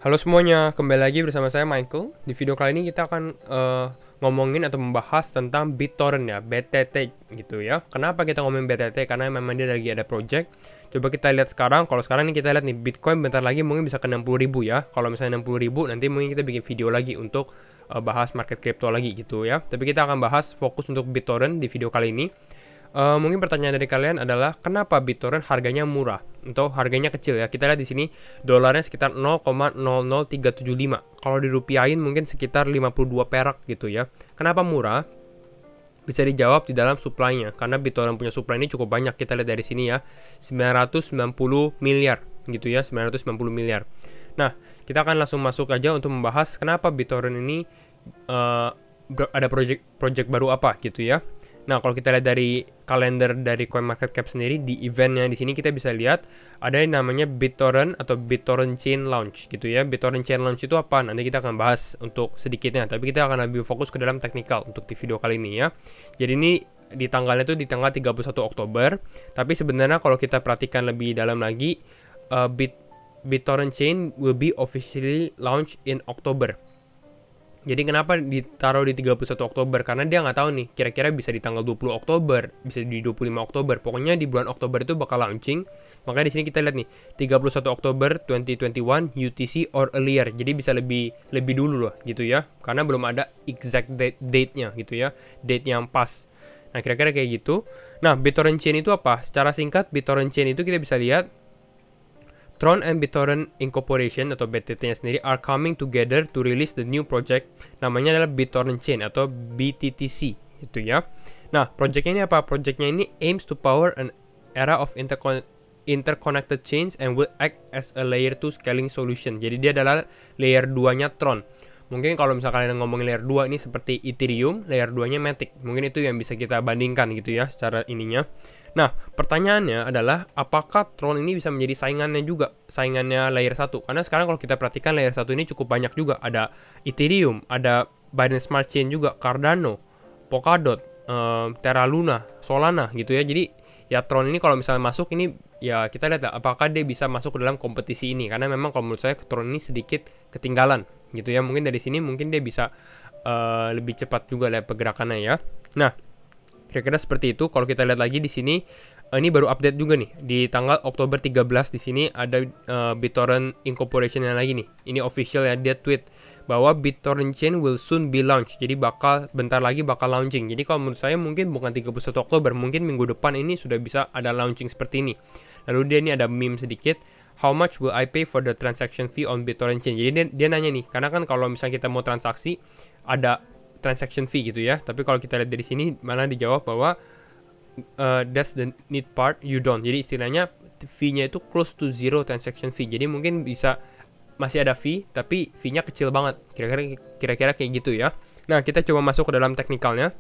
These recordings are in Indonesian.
Halo semuanya, kembali lagi bersama saya Michael. Di video kali ini kita akan ngomongin atau membahas tentang BitTorrent ya, BTT gitu ya. Kenapa kita ngomongin BTT? Karena memang dia lagi ada project. Coba kita lihat sekarang. Kalau sekarang ini kita lihat nih, Bitcoin bentar lagi mungkin bisa ke 60.000 ya. Kalau misalnya 60.000, nanti mungkin kita bikin video lagi untuk bahas market crypto lagi gitu ya. Tapi kita akan bahas fokus untuk BitTorrent di video kali ini. Mungkin pertanyaan dari kalian adalah kenapa BitTorrent harganya murah atau harganya kecil ya. Kita lihat di sini dolarnya sekitar 0,00375. Kalau dirupiahin mungkin sekitar 52 perak gitu ya. Kenapa murah? Bisa dijawab di dalam supply-nya, karena BitTorrent punya supply ini cukup banyak. Kita lihat dari sini ya, 990 miliar gitu ya, 990 miliar. Nah, kita akan langsung masuk aja untuk membahas kenapa BitTorrent ini ada project baru apa gitu ya. Nah, kalau kita lihat dari kalender dari CoinMarketCap sendiri, di eventnya di sini kita bisa lihat ada yang namanya BitTorrent atau BitTorrent Chain Launch gitu ya. BitTorrent Chain Launch itu apa? Nanti kita akan bahas untuk sedikitnya, tapi kita akan lebih fokus ke dalam teknikal untuk di video kali ini ya. Jadi ini di tanggalnya itu di tanggal 31 Oktober, tapi sebenarnya kalau kita perhatikan lebih dalam lagi, BitTorrent Chain will be officially launched in October. Jadi kenapa ditaruh di 31 Oktober? Karena dia nggak tahu nih, kira-kira bisa di tanggal 20 Oktober, bisa di 25 Oktober. Pokoknya di bulan Oktober itu bakal launching. Makanya di sini kita lihat nih, 31 Oktober 2021 UTC or earlier. Jadi bisa lebih dulu loh gitu ya. Karena belum ada exact date-nya gitu ya. Date yang pas. Nah, kira-kira kayak gitu. Nah, BitTorrent Chain itu apa? Secara singkat, BitTorrent Chain itu kita bisa lihat Tron and BitTorrent Incorporation atau BTT-nya sendiri are coming together to release the new project. Namanya adalah BitTorrent Chain atau BTTC gitu ya. Nah, projectnya ini apa? Projectnya ini aims to power an era of interconnected chains and will act as a layer 2 scaling solution. Jadi dia adalah layer 2-nya Tron. Mungkin kalau misalkan kalian ngomongin layer 2 ini seperti Ethereum, layer 2-nya Matic. Mungkin itu yang bisa kita bandingkan gitu ya secara ininya. Nah, pertanyaannya adalah apakah Tron ini bisa menjadi saingannya juga, saingannya layer 1? Karena sekarang kalau kita perhatikan layer 1 ini cukup banyak juga. Ada Ethereum, ada Binance Smart Chain juga, Cardano, Polkadot, Terra Luna, Solana gitu ya. Jadi ya Tron ini kalau misalnya masuk ini ya kita lihat apakah dia bisa masuk ke dalam kompetisi ini. Karena memang kalau menurut saya Tron ini sedikit ketinggalan gitu ya. Mungkin dari sini mungkin dia bisa lebih cepat juga lihat pergerakannya ya. Nah, kira-kira seperti itu. Kalau kita lihat lagi di sini, ini baru update juga nih. Di tanggal Oktober 13 di sini ada BitTorrent Incorporation yang lagi nih. Ini official ya, dia tweet bahwa BitTorrent Chain will soon be launched. Jadi bentar lagi bakal launching. Jadi kalau menurut saya mungkin bukan 31 Oktober, mungkin minggu depan ini sudah bisa ada launching seperti ini. Lalu dia ini ada meme sedikit. How much will I pay for the transaction fee on BitTorrent Chain? Jadi dia nanya nih, karena kan kalau misalnya kita mau transaksi ada transaction fee gitu ya. Tapi kalau kita lihat dari sini malah dijawab bahwa that's the neat part, you don't. Jadi istilahnya fee-nya itu close to zero transaction fee. Jadi mungkin bisa masih ada fee, tapi fee-nya kecil banget. Kira-kira kayak gitu ya. Nah, kita coba masuk ke dalam teknikalnya.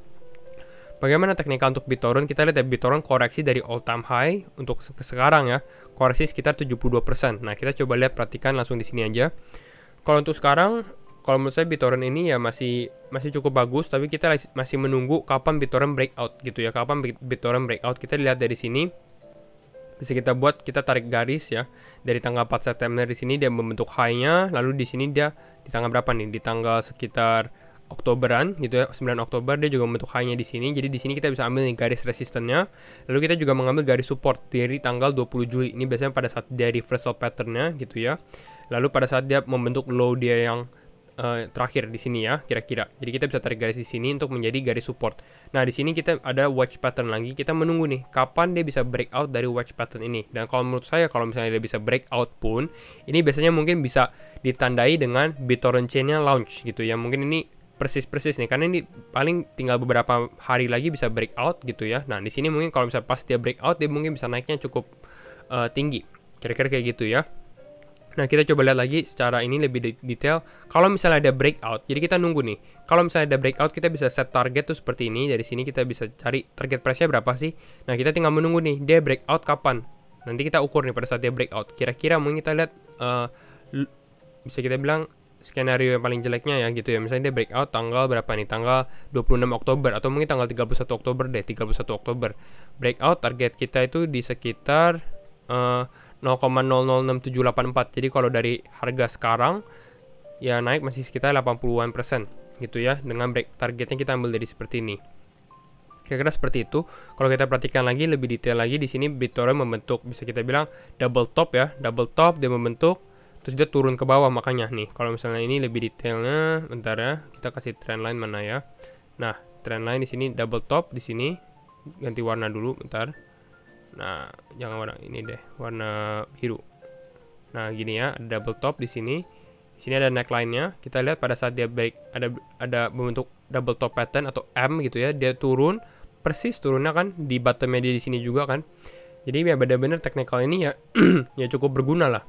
Bagaimana teknikal untuk BitTorrent? Kita lihat ya, BitTorrent koreksi dari all time high untuk sekarang ya. Koreksi sekitar 72%. Nah, kita coba lihat, perhatikan langsung di sini aja. Kalau untuk sekarang, kalau menurut saya BitTorrent ini ya masih cukup bagus, tapi kita masih menunggu kapan BitTorrent breakout gitu ya. Kapan BitTorrent breakout, kita lihat dari sini. Bisa kita tarik garis ya. Dari tanggal 4 September di sini dia membentuk high-nya, lalu di sini dia di tanggal berapa nih? Di tanggal sekitar Oktoberan gitu ya, 9 Oktober dia juga membentuk high-nya di sini. Jadi di sini kita bisa ambil nih garis resistannya. Lalu kita juga mengambil garis support dari tanggal 20 Juli. Ini biasanya pada saat dia reversal pattern-nya gitu ya. Lalu pada saat dia membentuk low dia yang terakhir di sini ya, kira-kira. Jadi kita bisa tarik garis di sini untuk menjadi garis support. Nah, di sini kita ada watch pattern lagi. Kita menunggu nih kapan dia bisa breakout dari watch pattern ini. Dan kalau menurut saya kalau misalnya dia bisa breakout pun, ini biasanya mungkin bisa ditandai dengan BitTorrent Chain-nya launch gitu ya. Mungkin ini persis nih, karena ini paling tinggal beberapa hari lagi bisa breakout gitu ya. Nah, di sini mungkin kalau misalnya pas dia breakout, dia mungkin bisa naiknya cukup tinggi. Kira-kira kayak gitu ya. Nah, kita coba lihat lagi secara ini lebih detail. Kalau misalnya ada breakout, jadi kita nunggu nih. Kalau misalnya ada breakout, kita bisa set target tuh seperti ini. Dari sini kita bisa cari target price-nya berapa sih. Nah, kita tinggal menunggu nih, dia breakout kapan. Nanti kita ukur nih pada saat dia breakout. Kira-kira mungkin kita lihat, bisa kita bilang skenario yang paling jeleknya ya gitu ya. Misalnya dia breakout tanggal berapa nih? Tanggal 26 Oktober atau mungkin tanggal 31 Oktober deh, 31 Oktober. Breakout target kita itu di sekitar 0,006784. Jadi kalau dari harga sekarang ya naik masih sekitar 80-an% gitu ya. Dengan break targetnya kita ambil dari seperti ini. Kira-kira seperti itu. Kalau kita perhatikan lagi lebih detail lagi di sini BitTorrent membentuk, bisa kita bilang double top ya, double top dia membentuk, terus dia turun ke bawah. Makanya nih kalau misalnya ini lebih detailnya, bentar ya, kita kasih trendline mana ya. Nah, trendline di sini double top di sini, ganti warna dulu bentar. Nah, jangan warna ini deh, warna biru. Nah, gini ya, double top di sini. Di sini ada neckline-nya. Kita lihat pada saat dia break ada membentuk double top pattern atau M gitu ya, dia turun persis turunnya kan di bottomnya dia di sini juga kan. Jadi ya benar-benar technical ini ya ya cukup berguna lah.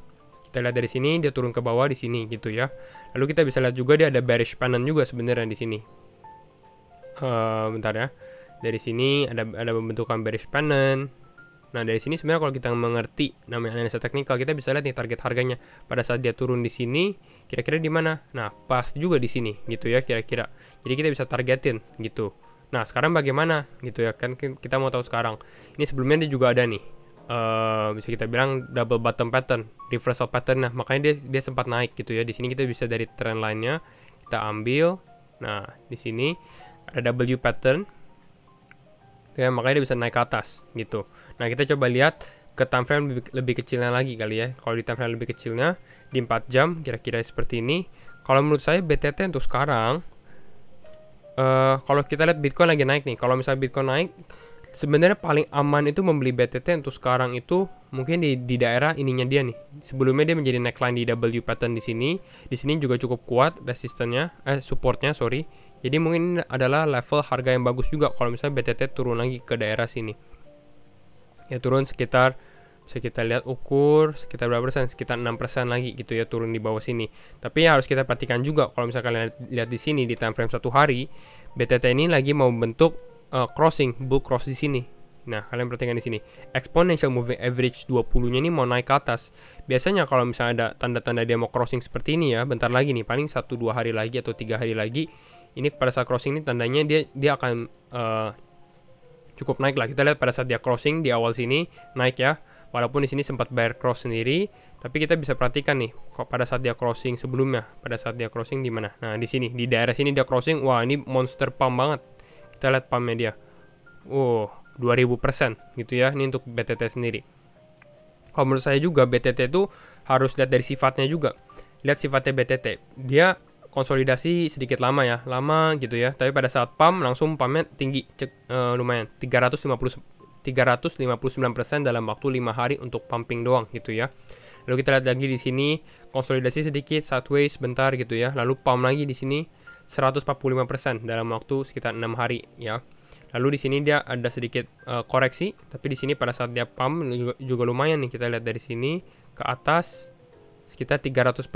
Kita lihat dari sini dia turun ke bawah di sini gitu ya. Lalu kita bisa lihat juga dia ada bearish pennant juga sebenarnya di sini. Bentar ya. Dari sini ada pembentukan bearish pennant. Nah, dari sini sebenarnya kalau kita mengerti namanya analisa teknikal, kita bisa lihat nih target harganya pada saat dia turun di sini, kira-kira di mana. Nah, pas juga di sini gitu ya kira-kira. Jadi kita bisa targetin gitu. Nah, sekarang bagaimana gitu ya, kan kita mau tahu sekarang. Ini sebelumnya dia juga ada nih, bisa kita bilang double bottom pattern, reversal pattern. Nah, makanya dia sempat naik gitu ya. Di sini kita bisa dari trend line-nya kita ambil. Nah, di sini ada W pattern ya, makanya dia bisa naik ke atas gitu. Nah, kita coba lihat ke time frame lebih kecilnya lagi kali ya. Kalau di time frame lebih kecilnya di 4 jam kira-kira seperti ini. Kalau menurut saya BTT untuk sekarang, kalau kita lihat Bitcoin lagi naik nih. Kalau misalnya Bitcoin naik, sebenarnya paling aman itu membeli BTT untuk sekarang itu mungkin di daerah ininya dia nih. Sebelumnya dia menjadi neckline di W pattern di sini. Di sini juga cukup kuat resistennya, supportnya sorry. Jadi mungkin adalah level harga yang bagus juga kalau misalnya BTT turun lagi ke daerah sini. Ya turun sekitar, bisa kita lihat ukur sekitar berapa persen, sekitar 6% lagi gitu ya turun di bawah sini. Tapi ya harus kita perhatikan juga kalau misalnya kalian lihat di sini di time frame 1 hari, BTT ini lagi mau bentuk crossing, bull cross di sini. Nah, kalian perhatikan di sini. Exponential moving average 20-nya ini mau naik ke atas. Biasanya kalau misalnya ada tanda-tanda dia mau crossing seperti ini ya, bentar lagi nih, paling 1-2 hari lagi atau 3 hari lagi, ini pada saat crossing ini tandanya dia akan cukup naik lah. Kita lihat pada saat dia crossing di awal sini naik ya. Walaupun di sini sempat bear cross sendiri, tapi kita bisa perhatikan nih kok pada saat dia crossing sebelumnya, pada saat dia crossing di mana? Nah, di sini di daerah sini dia crossing. Wah, ini monster pump banget. Kita lihat pumpnya dia. 2000% gitu ya. Ini untuk BTT sendiri. Kalau menurut saya juga BTT itu harus lihat dari sifatnya juga. Lihat sifatnya BTT. Dia konsolidasi sedikit lama ya, lama gitu ya. Tapi pada saat pump langsung pumpnya tinggi, lumayan 359% dalam waktu 5 hari untuk pumping doang gitu ya. Lalu kita lihat lagi di sini konsolidasi sedikit sideways bentar gitu ya. Lalu pump lagi di sini 145% dalam waktu sekitar 6 hari ya. Lalu di sini dia ada sedikit koreksi, tapi di sini pada saat dia pump juga lumayan nih. Kita lihat dari sini ke atas sekitar 300%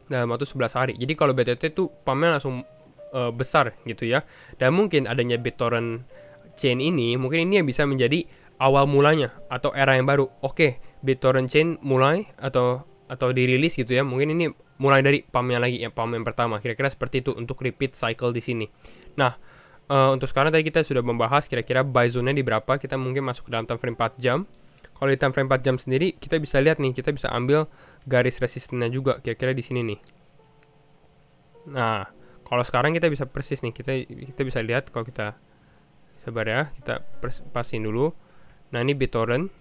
dalam waktu 11 hari. Jadi kalau BTT tuh pumpnya langsung besar gitu ya. Dan mungkin adanya BitTorrent chain ini, mungkin ini yang bisa menjadi awal mulanya atau era yang baru. Oke, BitTorrent chain mulai atau dirilis gitu ya. Mungkin ini mulai dari pumpnya lagi ya, pump yang pertama. Kira-kira seperti itu untuk repeat cycle di sini. Nah, untuk sekarang tadi kita sudah membahas kira-kira buy zone-nya di berapa. Kita mungkin masuk ke dalam time frame 4 jam. Kalau di time frame 4 jam sendiri, kita bisa lihat nih, kita bisa ambil garis resistennya juga kira-kira di sini nih. Nah, kalau sekarang kita bisa persis nih, kita bisa lihat kalau kita sabar ya, kita pasin dulu. Nah, ini BitTorrent.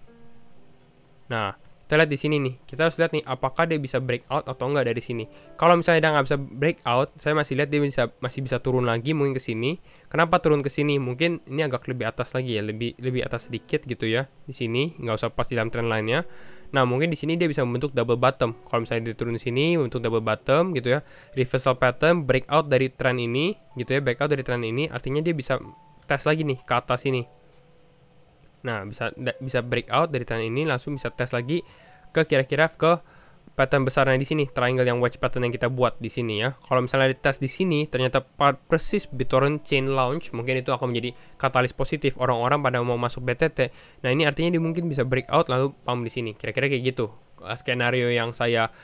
Nah, kita lihat di sini nih. Kita harus lihat nih apakah dia bisa breakout atau enggak dari sini. Kalau misalnya dia nggak bisa breakout, saya masih lihat dia masih bisa turun lagi mungkin ke sini. Kenapa turun ke sini? Mungkin ini agak lebih atas lagi ya, lebih atas sedikit gitu ya. Di sini nggak usah pas di dalam trend line-nya. Nah, mungkin di sini dia bisa membentuk double bottom. Kalau misalnya dia turun di sini membentuk double bottom gitu ya. Reversal pattern breakout dari trend ini gitu ya. Breakout dari trend ini artinya dia bisa tes lagi nih ke atas ini. Nah, bisa breakout dari trend ini langsung bisa tes lagi ke kira-kira ke pattern besarnya di sini, triangle yang wedge pattern yang kita buat di sini ya. Kalau misalnya dites di sini ternyata persis BitTorrent chain launch, mungkin itu akan menjadi katalis positif orang-orang pada mau masuk BTT. Nah, ini artinya dia mungkin bisa breakout lalu pump di sini. Kira-kira kayak gitu skenario yang saya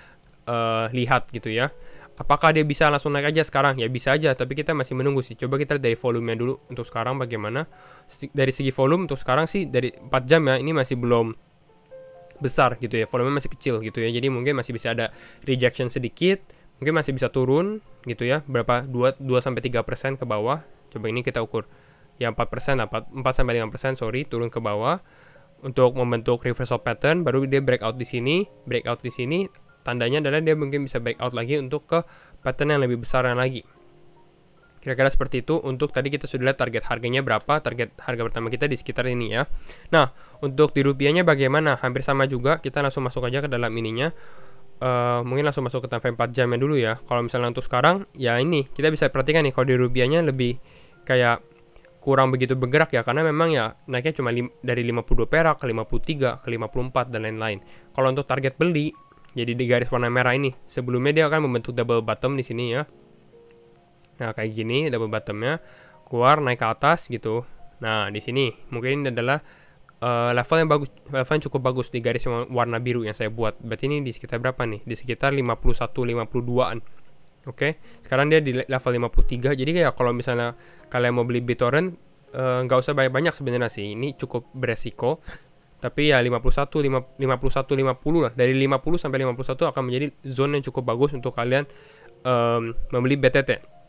lihat gitu ya. Apakah dia bisa langsung naik aja sekarang? Ya bisa aja, tapi kita masih menunggu sih. Coba kita lihat dari volumenya dulu untuk sekarang bagaimana. Dari segi volume untuk sekarang sih dari 4 jam ya, ini masih belum besar gitu ya, volume masih kecil gitu ya, jadi mungkin masih bisa ada rejection sedikit, mungkin masih bisa turun gitu ya, berapa 2-3% ke bawah. Coba ini kita ukur ya 4%, 4-5% sorry, turun ke bawah untuk membentuk reversal pattern, baru dia breakout di sini, tandanya adalah dia mungkin bisa breakout lagi untuk ke pattern yang lebih besar lagi. Kira-kira seperti itu. Untuk tadi kita sudah lihat target harganya berapa, target harga pertama kita di sekitar ini ya. Nah, untuk di rupiahnya bagaimana? Hampir sama juga, kita langsung masuk aja ke dalam ininya. Mungkin langsung masuk ke time frame 4 jamnya dulu ya. Kalau misalnya untuk sekarang, ya ini, kita bisa perhatikan nih, kalau di rupiahnya lebih kayak kurang begitu bergerak ya, karena memang ya naiknya cuma dari 52 perak ke 53, ke 54, dan lain-lain. Kalau untuk target beli, jadi di garis warna merah ini, sebelumnya dia akan membentuk double bottom di sini ya. Nah, kayak gini double bottomnya, keluar naik ke atas gitu. Nah, di sini mungkin ini adalah level yang bagus, level yang cukup bagus di garis warna biru yang saya buat. Berarti ini di sekitar berapa nih? Di sekitar 51-52an. Oke, sekarang dia di level 53. Jadi ya kalau misalnya kalian mau beli BitTorrent, nggak usah banyak-banyak sebenarnya sih. Ini cukup beresiko. Tapi ya 51-50 lah. Dari 50 sampai 51 akan menjadi zone yang cukup bagus untuk kalian membeli BTT.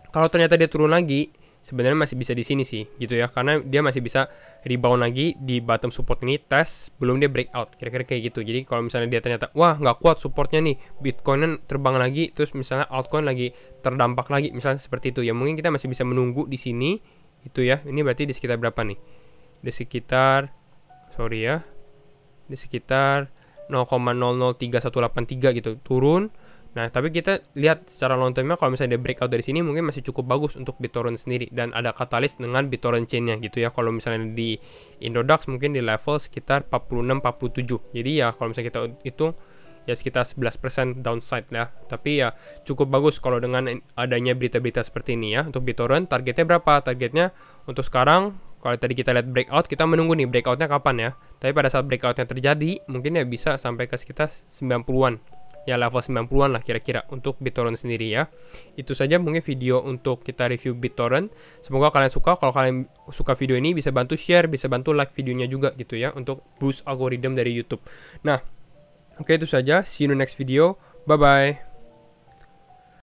Kalau ternyata dia turun lagi, sebenarnya masih bisa di sini sih, gitu ya, karena dia masih bisa rebound lagi di bottom support ini, tes belum dia breakout, kira-kira kayak gitu. Jadi kalau misalnya dia ternyata wah nggak kuat supportnya nih, Bitcoin terbang lagi, terus misalnya altcoin lagi terdampak lagi, misalnya seperti itu, ya mungkin kita masih bisa menunggu di sini, itu ya. Ini berarti di sekitar berapa nih? Di sekitar, sorry ya, di sekitar 0,003183 gitu, turun. Nah, tapi kita lihat secara long termnya, kalau misalnya dia breakout dari sini mungkin masih cukup bagus untuk BitTorrent sendiri, dan ada katalis dengan BitTorrent chainnya gitu ya. Kalau misalnya di Indodax mungkin di level sekitar 46-47. Jadi ya kalau misalnya kita hitung ya sekitar 11% downside ya. Tapi ya cukup bagus kalau dengan adanya berita-berita seperti ini ya. Untuk BitTorrent targetnya berapa? Targetnya untuk sekarang, kalau tadi kita lihat breakout, kita menunggu nih breakoutnya kapan ya. Tapi pada saat breakoutnya terjadi, mungkin ya bisa sampai ke sekitar 90-an. Ya level 90-an lah kira-kira untuk BitTorrent sendiri ya. Itu saja mungkin video untuk kita review BitTorrent. Semoga kalian suka. Kalau kalian suka video ini, bisa bantu share, bisa bantu like videonya juga gitu ya, untuk boost algoritma dari YouTube. Nah, oke, itu saja. See you in the next video. Bye-bye.